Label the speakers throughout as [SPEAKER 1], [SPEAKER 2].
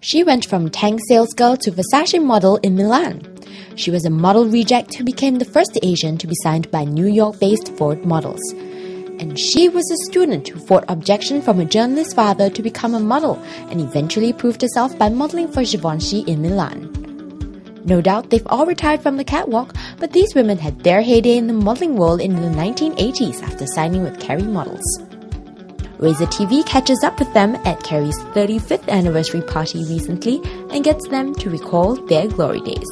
[SPEAKER 1] She went from tank sales girl to Versace model in Milan. She was a model reject who became the first Asian to be signed by New York-based Ford Models. And she was a student who fought objection from a journalist's father to become a model and eventually proved herself by modeling for Givenchy in Milan. No doubt they've all retired from the catwalk, but these women had their heyday in the modeling world in the 1980s after signing with Carrie Models. Razor TV catches up with them at Carrie's 35th anniversary party recently and gets them to recall their glory days.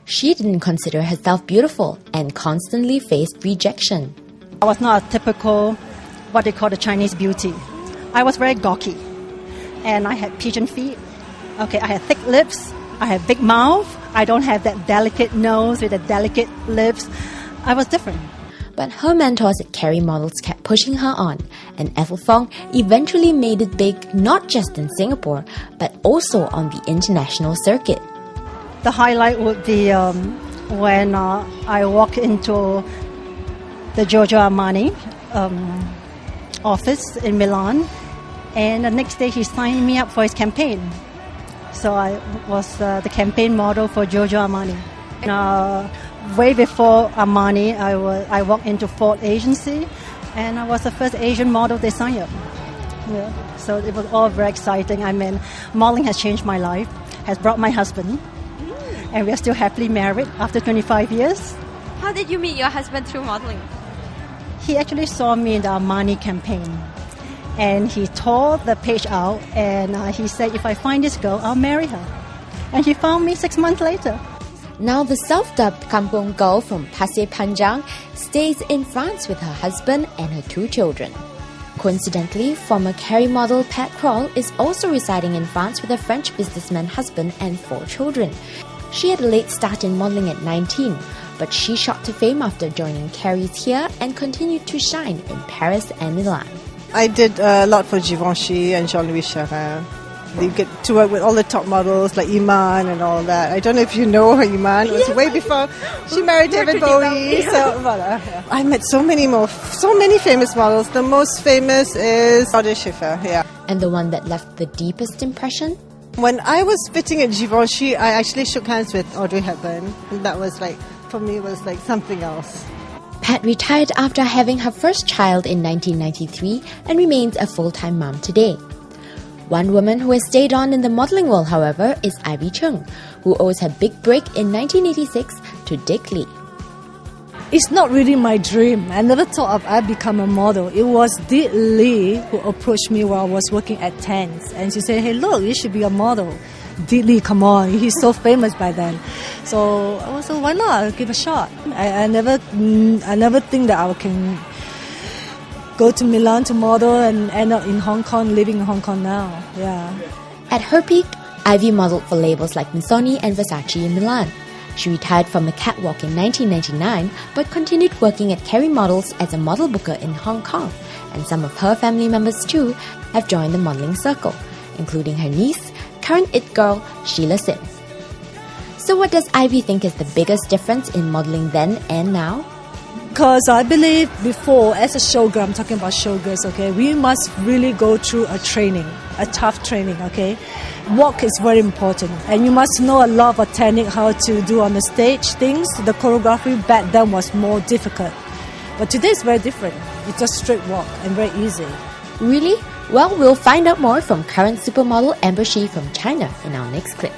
[SPEAKER 1] She didn't consider herself beautiful and constantly faced rejection.
[SPEAKER 2] I was not a typical, what they call the Chinese beauty. I was very gawky. And I had pigeon feet. Okay, I had thick lips. I had big mouth. I don't have that delicate nose with the delicate lips. I was different.
[SPEAKER 1] But her mentors at Carrie Models kept pushing her on, and Ethel Fong eventually made it big not just in Singapore, but also on the international circuit.
[SPEAKER 2] The highlight would be when I walked into the Giorgio Armani office in Milan, and the next day he signed me up for his campaign. So I was the campaign model for Giorgio Armani. Way before Armani, I walked into Ford agency, and I was the first Asian model they signed up. Yeah. So it was all very exciting. I mean, modeling has changed my life, has brought my husband, and we are still happily married after 25 years.
[SPEAKER 3] How did you meet your husband through modeling?
[SPEAKER 2] He actually saw me in the Armani campaign, and he tore the page out, and he said, if I find this girl, I'll marry her. And he found me 6 months later.
[SPEAKER 1] Now the self-dubbed Kampong girl from Pasir Panjang stays in France with her husband and her 2 children. Coincidentally, former Carrie model Pat Kraal is also residing in France with a French businessman husband and 4 children. She had a late start in modeling at 19, but she shot to fame after joining Carrie's here and continued to shine in Paris and Milan.
[SPEAKER 4] I did a lot for Givenchy and Jean-Louis Charin. You get to work with all the top models like Iman and all that. I don't know if you know her, Iman. It was way before she married David Bowie. So, voilà. I met so many famous models. The most famous is Audrey Schiffer, yeah.
[SPEAKER 1] And the one that left the deepest impression?
[SPEAKER 4] When I was fitting at Givenchy, I actually shook hands with Audrey Hepburn. And that was for me, was something else.
[SPEAKER 1] Pat retired after having her first child in 1993 and remains a full-time mom today. One woman who has stayed on in the modeling world, however, is Chng, who owes her big break in 1986 to Dick Lee.
[SPEAKER 5] It's not really my dream. I never thought I'd become a model. It was Dick Lee who approached me while I was working at Tanks, and she said, hey, look, you should be a model. Dick Lee, come on, he's so famous by then. So I was like, why not? I'll give a shot. I never think that I can go to Milan to model and end up in Hong Kong, living in Hong Kong now. Yeah.
[SPEAKER 1] At her peak, Ivy modeled for labels like Missoni and Versace in Milan. She retired from the catwalk in 1999, but continued working at Carrie Models as a model booker in Hong Kong, and some of her family members too have joined the modeling circle, including her niece, current it girl Sheila Sim. So what does Ivy think is the biggest difference in modeling then and now?
[SPEAKER 5] Because I believe before, as a showgirl, I'm talking about showgirls, okay, we must really go through a training, a tough training, okay. Walk is very important, and you must know a lot of technique, how to do on the stage things. The choreography back then was more difficult, but today is very different. It's just straight walk and very easy.
[SPEAKER 1] Really? Well, we'll find out more from current supermodel Amber Shi from China in our next clip.